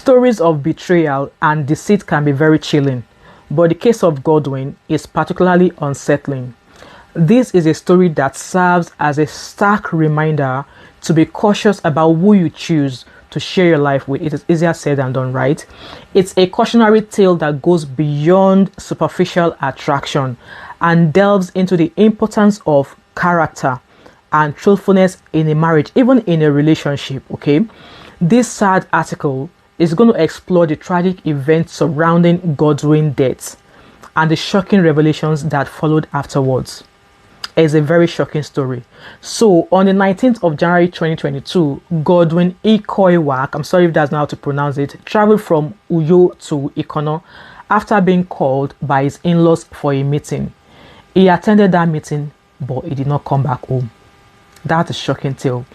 Stories of betrayal and deceit can be very chilling, but the case of Godwin is particularly unsettling. This is a story that serves as a stark reminder to be cautious about who you choose to share your life with. It is easier said than done, right? It's a cautionary tale that goes beyond superficial attraction and delves into the importance of character and truthfulness in a marriage, even in a relationship, okay? This sad article is going to explore the tragic events surrounding Godwin's death and the shocking revelations that followed afterwards. It's a very shocking story. So, on the 19th of January 2022, Godwin Ikoiwak, I'm sorry if that's not how to pronounce it, traveled from Uyo to Ikono after being called by his in-laws for a meeting. He attended that meeting, but he did not come back home. That's a shocking tale.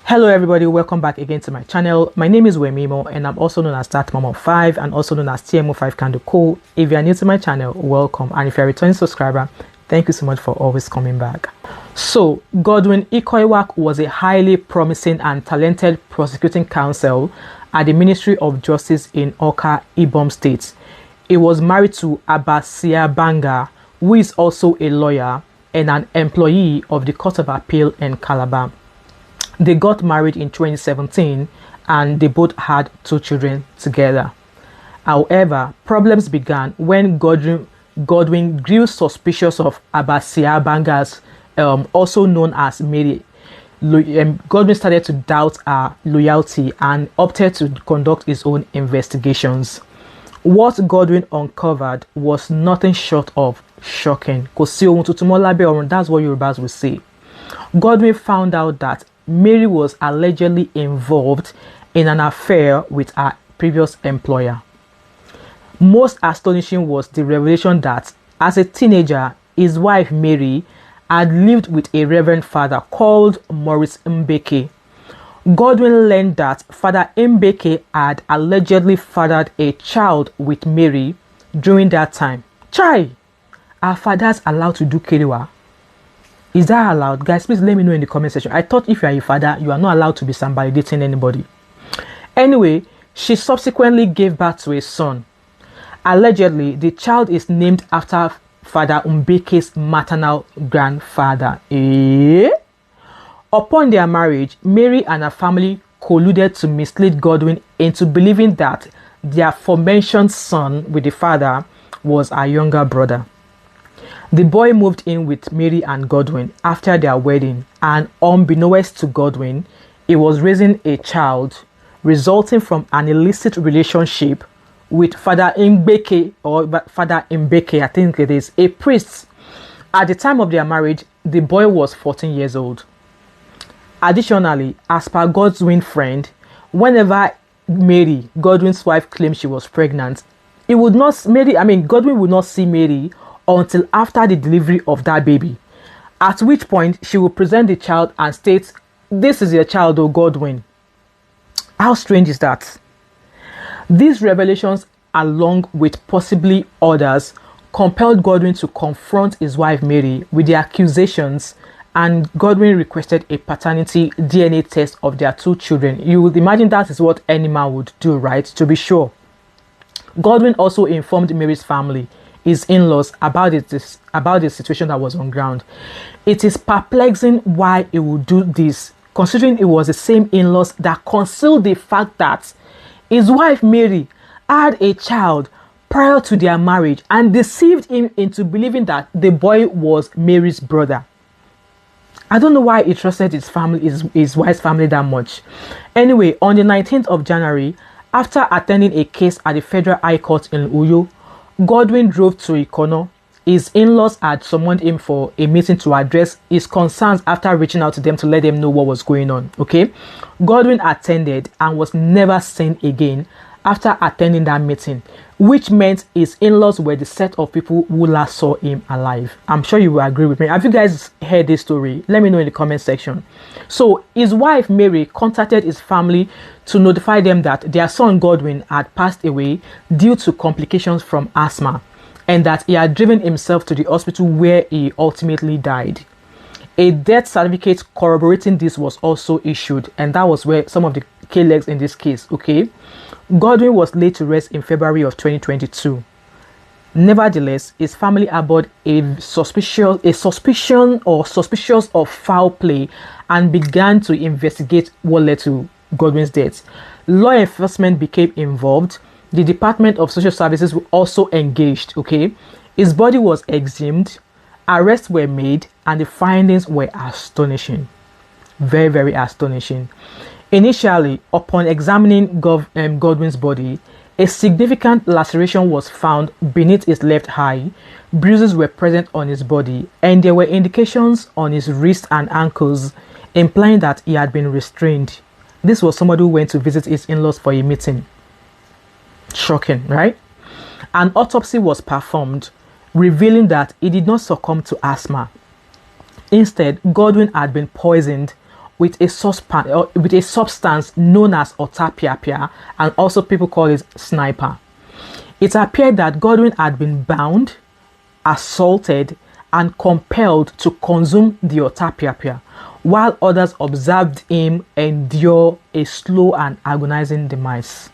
Hello everybody, welcome back again to my channel. My name is Wemimo and I'm also known as That Mom of 5 and also known as TMO5 Candle Co. If you are new to my channel, welcome, and if you're a returning subscriber, thank you so much for always coming back. So, Godwin Ikoiwak was a highly promising and talented prosecuting counsel at the Ministry of Justice in Akwa Ibom State. He was married to Abasia Banga, who is also a lawyer and an employee of the Court of Appeal in Calabar. They got married in 2017 and they both had 2 children together. However, problems began when Godwin grew suspicious of Abasia Banga's, also known as Mary. Godwin started to doubt her loyalty and opted to conduct his own investigations. What Godwin uncovered was nothing short of shocking. That's what Yorubas will say. Godwin found out that Mary was allegedly involved in an affair with her previous employer. Most astonishing was the revelation that as a teenager, his wife Mary had lived with a reverend father called Maurice Mbeke. Godwin learned that Father Mbeke had allegedly fathered a child with Mary during that time. Chai! Are fathers allowed to do keriwa? Is that allowed? Guys, please let me know in the comment section. I thought if you are a father, you are not allowed to be somebody dating anybody. Anyway, she subsequently gave birth to a son. Allegedly, the child is named after Father Mbeke's maternal grandfather. Upon their marriage, Mary and her family colluded to mislead Godwin into believing that their aforementioned son with the father was her younger brother. The boy moved in with Mary and Godwin after their wedding, and unbeknownst to Godwin, he was raising a child resulting from an illicit relationship with Father Mbeke, or Father Mbeke, I think it is, a priest. At the time of their marriage, the boy was 14 years old. Additionally, as per Godwin's friend, whenever Mary, Godwin's wife, claimed she was pregnant, Godwin would not see Mary until after the delivery of that baby, at which point she will present the child and state, "This is your child, oh Godwin." How strange is that? These revelations, along with possibly others, compelled Godwin to confront his wife Mary with the accusations, and Godwin requested a paternity DNA test of their 2 children. You would imagine that is what any man would do, right? To be sure. Godwin also informed Mary's family, his in-laws, about the situation that was on ground. It is perplexing why he would do this, considering it was the same in-laws that concealed the fact that his wife Mary had a child prior to their marriage and deceived him into believing that the boy was Mary's brother. I don't know why he trusted his family, his wife's family, that much. Anyway, on the 19th of January, after attending a case at the Federal High Court in Uyo, Godwin drove to Ikono. His in-laws had summoned him for a meeting to address his concerns after reaching out to them to let them know what was going on, okay? Godwin attended and was never seen again after attending that meeting, which meant his in-laws were the set of people who last saw him alive. I'm sure you will agree with me. Have you guys heard this story? Let me know in the comment section. So his wife Mary contacted his family to notify them that their son Godwin had passed away due to complications from asthma, and that he had driven himself to the hospital where he ultimately died. A death certificate corroborating this was also issued, and that was where some of the key legs in this case, okay? Godwin was laid to rest in February of 2022. Nevertheless, his family harbored a suspicion of foul play and began to investigate what led to Godwin's death. Law enforcement became involved. The Department of Social Services were also engaged. Okay, his body was exhumed, arrests were made, and the findings were astonishing. Very, very astonishing. Initially, upon examining Godwin's body, a significant laceration was found beneath his left eye. Bruises were present on his body, and there were indications on his wrists and ankles, implying that he had been restrained. This was somebody who went to visit his in-laws for a meeting. Shocking, right? An autopsy was performed, revealing that he did not succumb to asthma. Instead, Godwin had been poisoned with a substance known as Otapia, and also people call it sniper. It appeared that Godwin had been bound, assaulted, and compelled to consume the Otapia, while others observed him endure a slow and agonizing demise.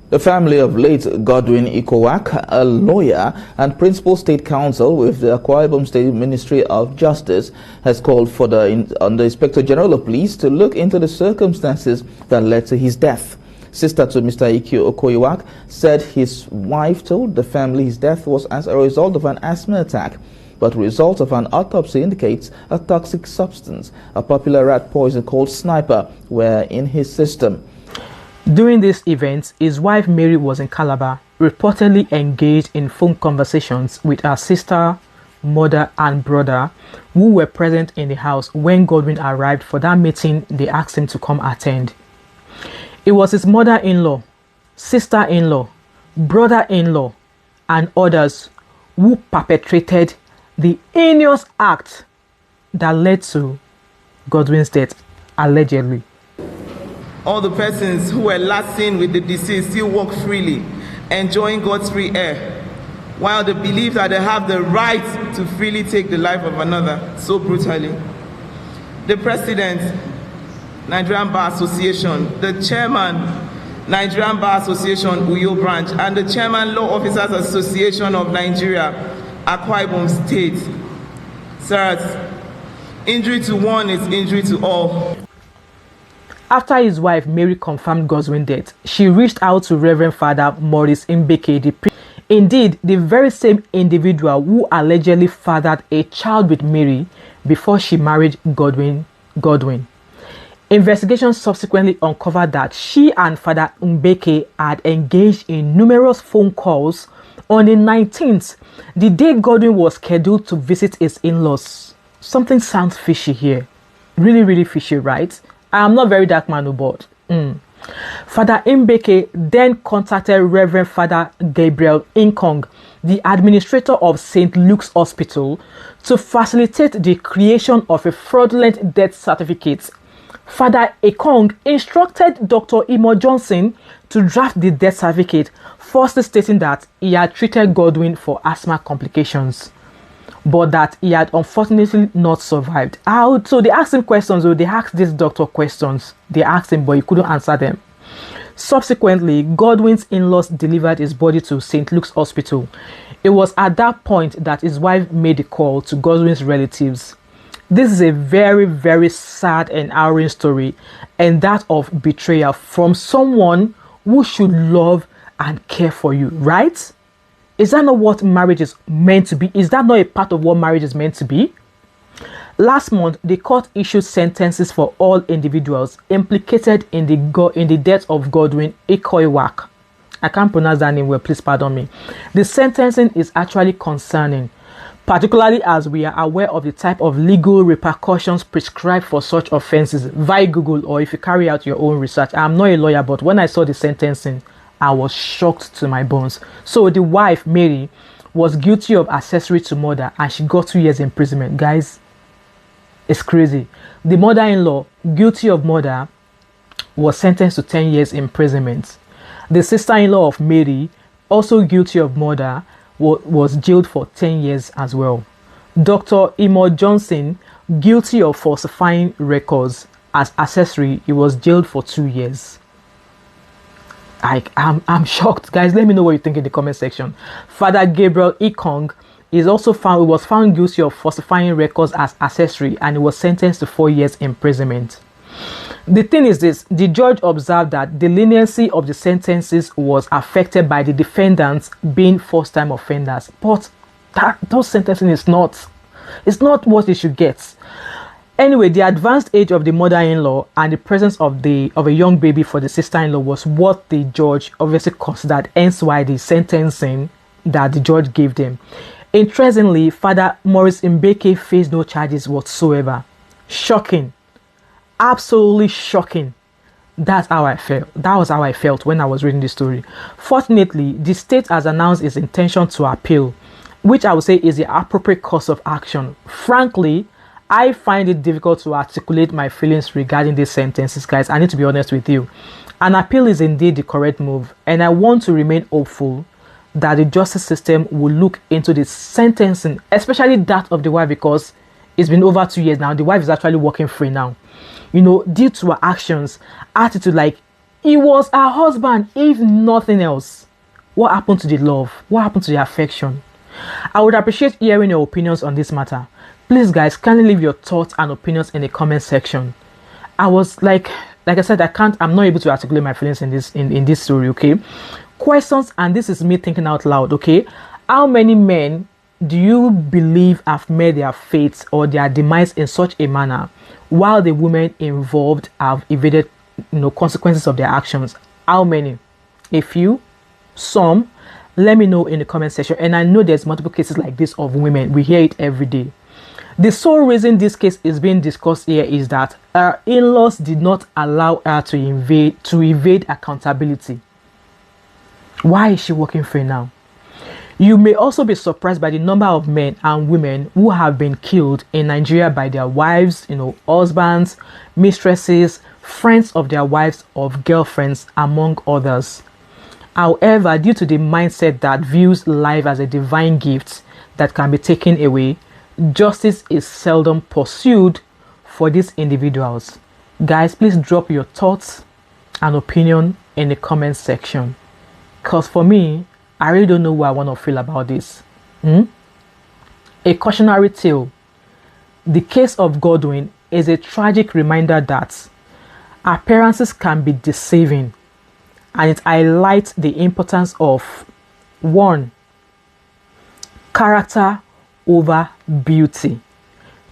The family of late Godwin Ikoiwak, a lawyer and principal state counsel with the Akwa Ibom State Ministry of Justice, has called for the Inspector General of Police to look into the circumstances that led to his death. Sister to Mr. Ikoiwak said his wife told the family his death was as a result of an asthma attack, but results of an autopsy indicates a toxic substance, a popular rat poison called sniper, were in his system. During this event, his wife Mary was in Calabar, reportedly engaged in phone conversations with her sister, mother, and brother, who were present in the house when Godwin arrived for that meeting they asked him to come attend. It was his mother-in-law, sister-in-law, brother-in-law, and others who perpetrated the heinous act that led to Godwin's death, allegedly. All the persons who were last seen with the deceased still walk freely, enjoying God's free air, while they believe that they have the right to freely take the life of another so brutally. The President, Nigerian Bar Association, the Chairman, Nigerian Bar Association, Uyo Branch, and the Chairman, Law Officers Association of Nigeria, Akwa Ibom State. Sirs, injury to one is injury to all. After his wife Mary confirmed Godwin's death, she reached out to Reverend Father Maurice Mbeke, the priest. Indeed, the very same individual who allegedly fathered a child with Mary before she married Godwin. Investigations subsequently uncovered that she and Father Mbeke had engaged in numerous phone calls on the 19th, the day Godwin was scheduled to visit his in-laws. Something sounds fishy here. Really, really fishy, right? I am not very dark man, but Father Mbeke then contacted Reverend Father Gabriel Eong, the administrator of St. Luke's Hospital, to facilitate the creation of a fraudulent death certificate. Father Eong instructed Dr. Imo Johnson to draft the death certificate, firstly stating that he had treated Godwin for asthma complications, but that he had unfortunately not survived. So they asked him questions, or they asked this doctor questions. They asked him, but he couldn't answer them. Subsequently, Godwin's in-laws delivered his body to St. Luke's Hospital. It was at that point that his wife made a call to Godwin's relatives. This is a very, very sad and harrowing story, and that of betrayal from someone who should love and care for you, right? Is that not what marriage is meant to be? Is that not a part of what marriage is meant to be? Last month, the court issued sentences for all individuals implicated in the death of Godwin Ikoiwak. I can't pronounce that name well, please pardon me. The sentencing is actually concerning, particularly as we are aware of the type of legal repercussions prescribed for such offenses via Google, or if you carry out your own research. I'm not a lawyer, but when I saw the sentencing, I was shocked to my bones. So the wife, Mary, was guilty of accessory to murder, and she got 2 years imprisonment. Guys, it's crazy. The mother-in-law, guilty of murder, was sentenced to 10 years imprisonment. The sister-in-law of Mary, also guilty of murder, was jailed for 10 years as well. Dr. Imo Johnson, guilty of falsifying records as accessory, he was jailed for 2 years. I'm shocked, guys. Let me know what you think in the comment section. Father Gabriel Eong was found guilty of falsifying records as accessory, and he was sentenced to 4 years imprisonment. The thing is this: the judge observed that the leniency of the sentences was affected by the defendants being first-time offenders, but those sentencing is not what they should get. Anyway, the advanced age of the mother-in-law and the presence of a young baby for the sister-in-law was what the judge obviously considered, hence why the sentencing that the judge gave them. Interestingly, Father Maurice Mbeke faced no charges whatsoever. Shocking. Absolutely shocking. That's how I felt. That was how I felt when I was reading the story. Fortunately, the state has announced its intention to appeal, which I would say is the appropriate course of action. Frankly, I find it difficult to articulate my feelings regarding these sentences, guys. I need to be honest with you. An appeal is indeed the correct move, and I want to remain hopeful that the justice system will look into the sentencing, especially that of the wife, because it's been over 2 years now. The wife is actually walking free now. Due to her actions, attitude, like he was her husband, if nothing else. What happened to the love? What happened to the affection? I would appreciate hearing your opinions on this matter. Please, guys, kindly leave your thoughts and opinions in the comment section. I was like I said, I'm not able to articulate my feelings in this story, okay? Questions, and this is me thinking out loud, okay? How many men do you believe have met their fates or their demise in such a manner, while the women involved have evaded, consequences of their actions? How many? A few? Some? Let me know in the comment section. And I know there's multiple cases like this of women. We hear it every day. The sole reason this case is being discussed here is that her in-laws did not allow her to evade accountability. Why is she walking free now? You may also be surprised by the number of men and women who have been killed in Nigeria by their wives, husbands, mistresses, friends of their wives, of girlfriends, among others. However, due to the mindset that views life as a divine gift that can be taken away, justice is seldom pursued for these individuals. Guys, please drop your thoughts and opinion in the comment section, because for me, I really don't know what I want to feel about this. A cautionary tale. The case of Godwin is a tragic reminder that appearances can be deceiving, and it highlights the importance of 1. Character over beauty.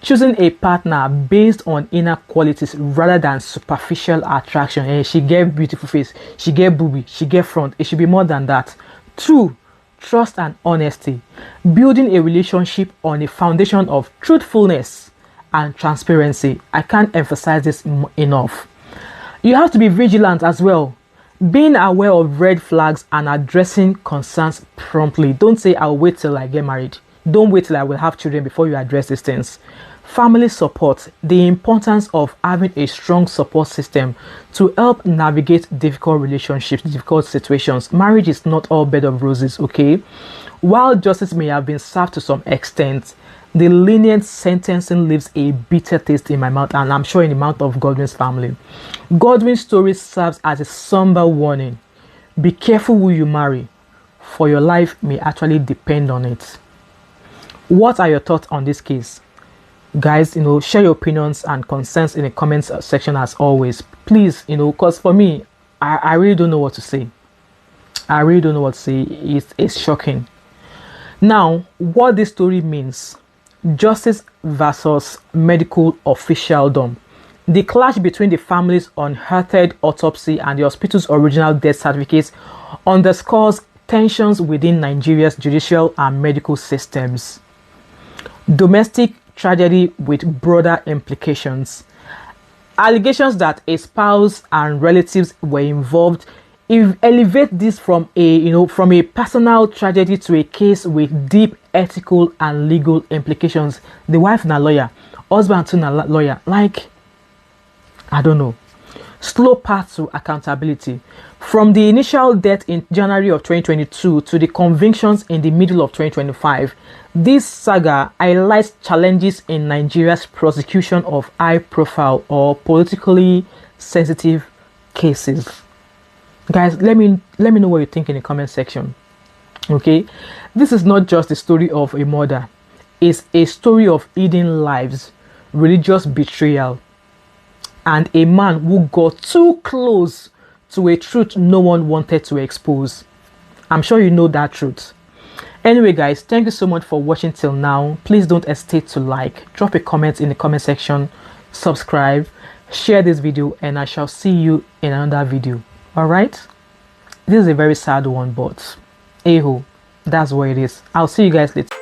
Choosing a partner based on inner qualities rather than superficial attraction. And she get beautiful face, she get boobie, she get front. It should be more than that. 2. Trust and honesty. Building a relationship on a foundation of truthfulness and transparency. I can't emphasize this enough. You have to be vigilant as well. Being aware of red flags and addressing concerns promptly. Don't say, I'll wait till I get married. Don't wait till I will have children before you address these things. Family support. The importance of having a strong support system to help navigate difficult relationships, difficult situations. Marriage is not all bed of roses, okay? While justice may have been served to some extent, the lenient sentencing leaves a bitter taste in my mouth, and I'm sure in the mouth of Godwin's family. Godwin's story serves as a somber warning. Be careful who you marry, for your life may actually depend on it. What are your thoughts on this case? Guys, share your opinions and concerns in the comments section as always. Please, because for me, I really don't know what to say. I really don't know what to say. It's shocking. Now, what this story means: justice versus medical officialdom. The clash between the family's unearthed autopsy and the hospital's original death certificates underscores tensions within Nigeria's judicial and medical systems. Domestic tragedy with broader implications. Allegations that a spouse and relatives were involved elevate this from a personal tragedy to a case with deep ethical and legal implications. The wife na lawyer, husband too na lawyer. I don't know. Slow path to accountability. From the initial death in January of 2022 to the convictions in the middle of 2025, this saga highlights challenges in Nigeria's prosecution of high-profile or politically sensitive cases. Guys, let me know what you think in the comment section. Okay, this is not just a story of a murder, it's a story of hidden lives, religious betrayal, and a man who got too close to a truth no one wanted to expose. I'm sure you know that truth. Anyway guys, thank you so much for watching till now. Please don't hesitate to like, drop a comment in the comment section, subscribe, share this video, and I shall see you in another video. All right, this is a very sad one, but hey ho, that's what it is. I'll see you guys later.